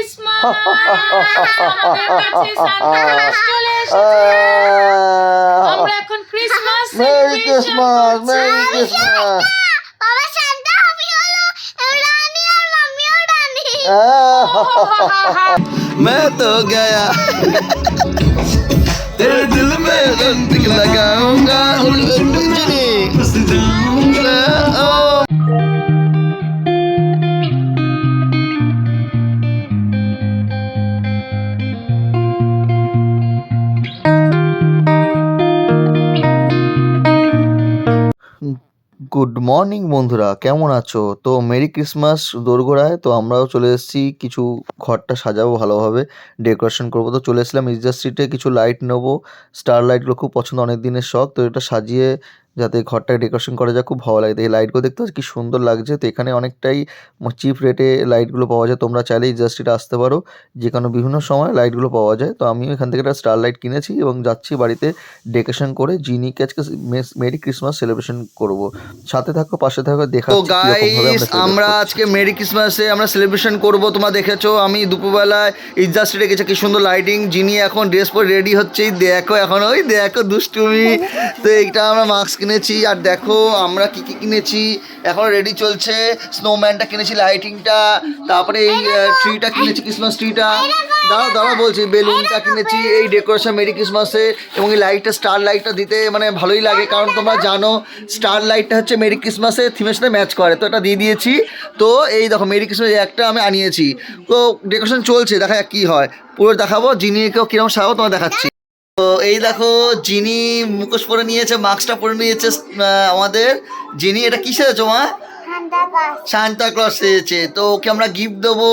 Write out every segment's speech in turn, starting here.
Christmas আমাদের কাছে Santa Claus চলে এসেছে। আমরা এখন Christmas merry Christmas, merry Christmas. বাবা শান্তা আমি হলো রানী আর মাম্মি ও রানী। मैं तो गया तेरे दिल में रंग लगाऊंगा जिनी গুড মর্নিং বন্ধুরা, কেমন আছো? তো মেরি ক্রিসমাস দোরগোড়ায়। তো আমরাও চলে এসেছি, কিছু ঘরটা সাজাবো, ভালোভাবে ডেকোরেশন করবো। তো চলে এসেছিলাম ইজা স্ট্রিটে, কিছু লাইট নেবো, স্টার লাইটগুলো খুব পছন্দ, অনেক দিনের শখ। তো এটা সাজিয়ে যাতে ঘরটাকে ডেকোরেশন করা যায়, খুব ভালো লাগে। এই লাইটগুলো দেখতে পাচ্ছি কি সুন্দর লাগছে। তো এখানে অনেকটাই চিপ রেটে লাইটগুলো পাওয়া যায়, তোমরা চাইলে ইজা স্ট্রিটে আসতে পারো, যে কোনো বিভিন্ন সময় লাইটগুলো পাওয়া যায়। তো আমিও এখান থেকে একটা স্টার লাইট কিনেছি এবং যাচ্ছি বাড়িতে ডেকোরেশন করে জিনিকে আজকে মেরি ক্রিসমাস সেলিব্রেশন করব। সাথে থাকো, পাশে থাকো, দেখা। তো গাইস, আমরা আজকে মেরি ক্রিসমাসে আমরা সেলিব্রেশন করব। তোমরা দেখেছো আমি দুপুরবেলায় ইজা স্ট্রিটে গেছি, কি সুন্দর লাইটিং। জিনি এখন ড্রেস পরে রেডি হচ্ছে, দেখো এখন ওই দেখো দুষ্টুমি। তো এইটা আমরা মাস্ক কিনেছি, আর দেখো আমরা কি কি কিনেছি, এখন রেডি চলছে। স্নোম্যানটা কিনেছি, লাইটিংটা, তারপরে এই ট্রিটা কিনেছি, ক্রিসমাস ট্রিটা। দাঁড়া বলছি, বেলুনটা কিনেছি, এই ডেকোরেশন মেরি ক্রিসমাসে। এবং এই লাইটটা, স্টার লাইটটা দিতে মানে ভালোই লাগে, কারণ তোমরা জানো স্টার লাইটটা হচ্ছে মেরি ক্রিসমাসে থিমের সাথে ম্যাচ করে। তো এটা দিয়ে দিয়েছি। তো এই দেখো মেরি ক্রিসমাস একটা আমি আনিয়েছি। তো ডেকোরেশন চলছে, দেখা যাক কী হয়, পুরো দেখাবো। জিনিকেও কিরকম সাজাবো তোমার দেখাচ্ছি। তো এই দেখো জিনি মুখোশ পরে নিয়েছে, মাস্কটা পরে নিয়েছে আমাদের জিনি। এটা কি সেজেছো মা? সান্তা ক্লজ সেজেছে। তো ওকে আমরা গিফট দেবো,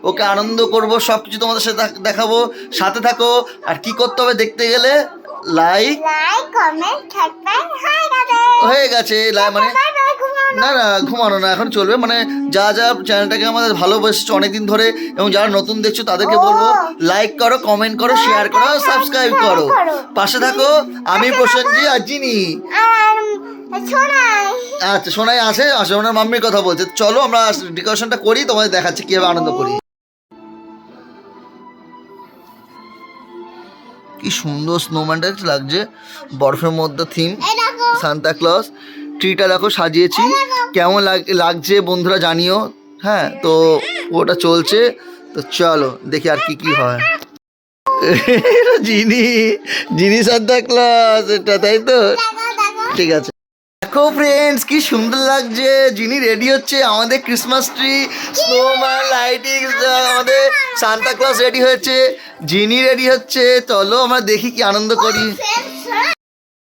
ওকে আনন্দ করব, সব কিছু তোমাদের সাথে দেখাবো। সাথে থাকো। আর কি করতে হবে দেখতে গেলে, লাইক কমেন্ট সাবস্ক্রাইব হয়ে গেছে। মানে না না, ঘুমানো না, এখন চলবে। মানে যা যা চ্যানেলটাকে আমাদের ভালোবেসেছো অনেকদিন ধরে, এবং যারা নতুন দেখছো তাদেরকে বলবো লাইক করো, কমেন্ট করো, শেয়ার করো, সাবস্ক্রাইব করো, পাশে থাকো। আমি প্রসেনজি আর জিনি। আচ্ছা, সোনাই আছে, ওনার মাম্মির কথা বলছে। চলো আমরা ডেকোরেশনটা করি, তোমাদের দেখাচ্ছি কিভাবে আনন্দ করি। কি সুন্দর স্নোম্যানটা লাগছে, বরফের মধ্যে থিম সান্তা ক্লজ। ট্রিটা দেখো সাজিয়েছি, কেমন লাগছে বন্ধুরা জানিও। হ্যাঁ, তো ওটা চলছে। তো চলো দেখি আর কি কি হয়। জিনি সান্তা ক্লজ এটা, তাই তো? ঠিক আছে। দেখো ফ্রেন্ডস, কি সুন্দর লাগছে। জিনি রেডি হচ্ছে, আমাদের ক্রিসমাস ট্রি, স্নোম্যান, লাইটিং, আমাদের সান্তা ক্লজ রেডি হয়েছে, জিনি রেডি হচ্ছে। চলো আমরা দেখি কি আনন্দ করি।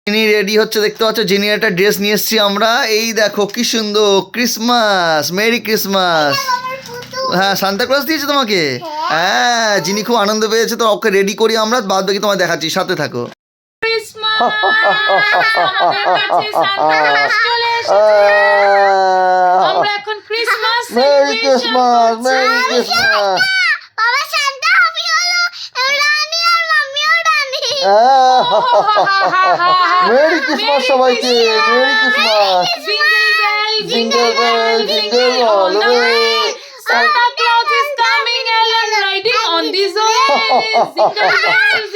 জিনি রেডি হচ্ছে, দেখতে পাচ্ছ। জিনির একটা ড্রেস নিয়ে এসেছি আমরা। এই দেখো কি সুন্দর, ক্রিসমাস, মেরি ক্রিসমাস। হ্যাঁ, সান্তা ক্লজ দিয়েছে তোমাকে। হ্যাঁ, জিনি খুব আনন্দ পেয়েছে। তো ওকে রেডি করি আমরা, বাদ বাকি তোমায় দেখাচ্ছি, সাথে থাকো। ক্রিসমাস আমাদের কাছে সান্তা ক্লজ চলে এসেছে। আমরা এখন Christmas merry Christmas, merry Christmas. বাবা শান্তা আমি হলো রানী আর মাম্মি ও রানী। মেরি ক্রিসমাস সবাইকে, merry Christmas. Jingle bell jingle bell, jingle all the way. Santa Claus is coming and riding on this way.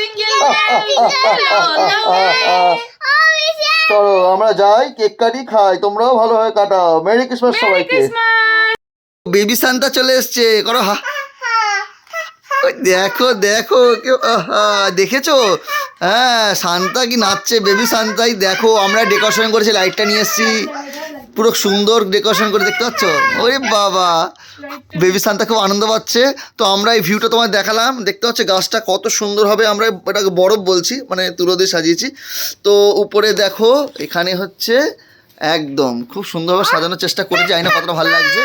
Jingle bell, all the way. চলো আমরা যাই, কেক কাটি, খাই, তোমরাও ভালোভাবে কাটাও। মেরি ক্রিসমাস Merry সবাইকে। Christmas. বেবি সান্তা চলে এসছে, করো হা। ওই দেখো দেখো, কেউ দেখেছো? হ্যাঁ, সান্তা কি নাচছে, বেবি সান্তাই। দেখো আমরা ডেকোরেশন করেছি, লাইটটা নিয়ে এসেছি, পুরো সুন্দর ডেকোরেশন করে, দেখতে পাচ্ছ? ওরে বাবা, বেবি সান্তা খুব আনন্দ পাচ্ছে। তো আমরা এই ভিউটা তোমায় দেখালাম, দেখতে পাচ্ছ গাছটা কত সুন্দর হবে। আমরা এটাকে বরফ বলছি, মানে তুলো দিয়ে সাজিয়েছি। তো উপরে দেখো, এখানে হচ্ছে একদম খুব সুন্দরভাবে সাজানোর চেষ্টা করেছি, জানি না কতটা ভালো লাগছে,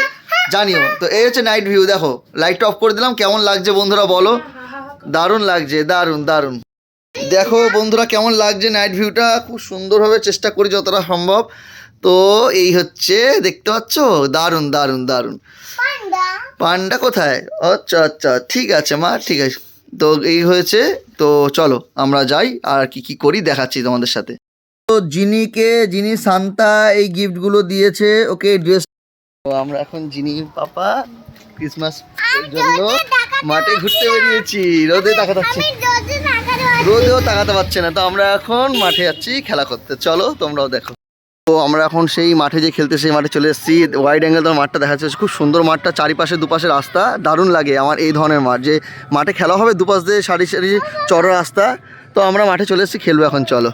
জানিও। তো এই হচ্ছে নাইট ভিউ। দেখো লাইটটা অফ করে দিলাম, কেমন লাগছে বন্ধুরা বলো? দারুণ লাগছে, দারুণ দারুণ। দেখো বন্ধুরা কেমন লাগছে নাইট ভিউটা, খুব সুন্দরভাবে চেষ্টা করি যতটা সম্ভব। তো এই হচ্ছে, দেখতে পাচ্ছ, দারুণ দারুণ দারুণ। পান্ডা কোথায়? আচ্ছা আচ্ছা, ঠিক আছে মা, ঠিক আছে। তো এই হয়েছে। তো চলো আমরা যাই, আর কি কি করি দেখাচ্ছি তোমাদের সাথে। তো জিনি সান্তা এই গিফটগুলো দিয়েছে, ওকে ড্রেস। তো আমরা এখন জিনি পাপা ক্রিসমাস জন্য মাঠে ঘুরতে বেরিয়েছি। রোদে তাকাতে পারছি, আমি রোদে তাকাতে পারছি। রোদেও তাকাতে পারছে না, তো আমরা এখন মাঠে যাচ্ছি খেলা করতে। চলো তোমরাও দেখো। তো আমরা এখন সেই মাঠে যে খেলতে, সেই মাঠে চলে এসেছি। ওয়াইড অ্যাঙ্গেল তোমার মাঠটা দেখা যাচ্ছে, খুব সুন্দর মাঠটা, চারিপাশে দুপাশে রাস্তা, দারুণ লাগে আমার এই ধরনের মাঠ, যে মাঠে খেলা হবে দুপাশ দিয়ে সারি সারি চড়া রাস্তা। তো আমরা মাঠে চলে এসেছি, খেলবো এখন। চলো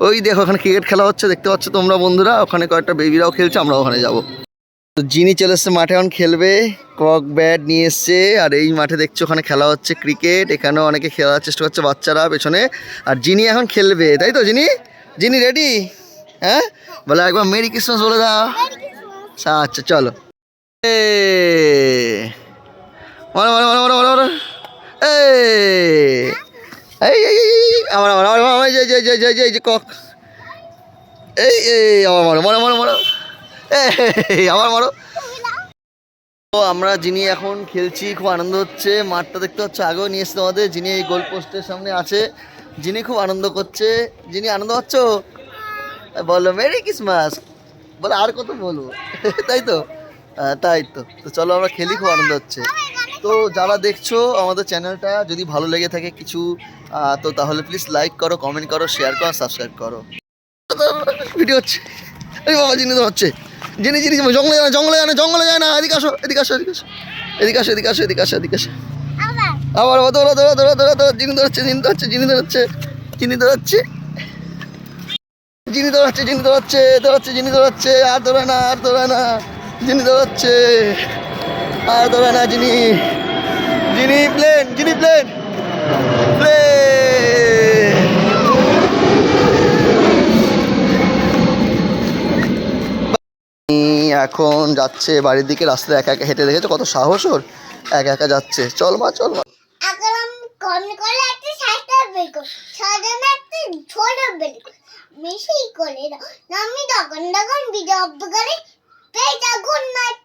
ওই দেখো ওখানে ক্রিকেট খেলা হচ্ছে, দেখতে পাচ্ছ তোমরা বন্ধুরা, ওখানে কয়েকটা বেবিরাও খেলছে, আমরা ওখানে যাবো। তো যিনি চলে এসছে মাঠে এখন খেলবে, কক ব্যাট নিয়ে এসছে। আর এই মাঠে দেখছো ওখানে খেলা হচ্ছে ক্রিকেট, এখানেও অনেকে খেলার চেষ্টা করছে বাচ্চারা পেছনে। আর যিনি এখন খেলবে, তাই তো যিনি, যিনি রেডি? হ্যাঁ বলে একবার মেরি ক্রিসমাস বলে দাও। আচ্ছা চলো। এ মারো মারো মারো মারো মারো মারো। এই এই আমার আমার আমার আমার এই যে কক, এই আমার মারো মারো মারো মারো, এই আমার মারো। তো আমরা যিনি এখন খেলছি, খুব আনন্দ হচ্ছে, মাঠটা দেখতে হচ্ছে, আগেও নিয়ে এসছে তোমাদের। যিনি এই গোল পোস্টের সামনে আছে, যিনি খুব আনন্দ করছে। যিনি আনন্দ পাচ্ছ বলো মেরি ক্রিসমাস, বলে আর কত বলবো তাই তো? তাই তো। তো চলো আমরা খেলি, খুব আনন্দ হচ্ছে। তো যারা দেখছো আমাদের চ্যানেলটা, যদি ভালো লেগে থাকে কিছু, তো তাহলে প্লিজ লাইক করো, কমেন্ট করো, শেয়ার করো, সাবস্ক্রাইব করো। ভিডিও হচ্ছে, এই বাবা যিনি তো হচ্ছে, যিনি যিনি জঙ্গলে যায় না, জঙ্গলে যায় না, জঙ্গলে যায় না, এদিকে আসো এদিকে আসো এদিকে আসো এদিকে আসো এদিকে আসো এদিকে আসো এদিকে আসো। আবার আবার দৌড়া দৌড়া দৌড়া দৌড়া দৌড়া, যিনি দৌড়াচ্ছে যিনি দৌড়াচ্ছে যিনি দৌড়াচ্ছে যিনি দৌড়াচ্ছে যিনি দৌড়াচ্ছে যিনি দৌড়াচ্ছে দৌড়াচ্ছে যিনি দৌড়াচ্ছে, আর দৌড়ায় না আর দৌড়ায় না, যিনি দৌড়াচ্ছে আর দৌড়ায় না, যিনি যিনি প্লেন যিনি প্লেন প্লেন। এখন যাচ্ছে বাড়ির দিকে, রাস্তায় একা একা হেঁটে, দেখেছো কত সাহস ওর, একা একা যাচ্ছে। চল মা চল মা। এখন আমি কম করে একটা সাইকেল বের করি, সাধারণ একটা ছোট বের করি, বেশি করে দাও, আমি তখন তখন ভিডিও আপ করে পেয়ে যাও। Good night.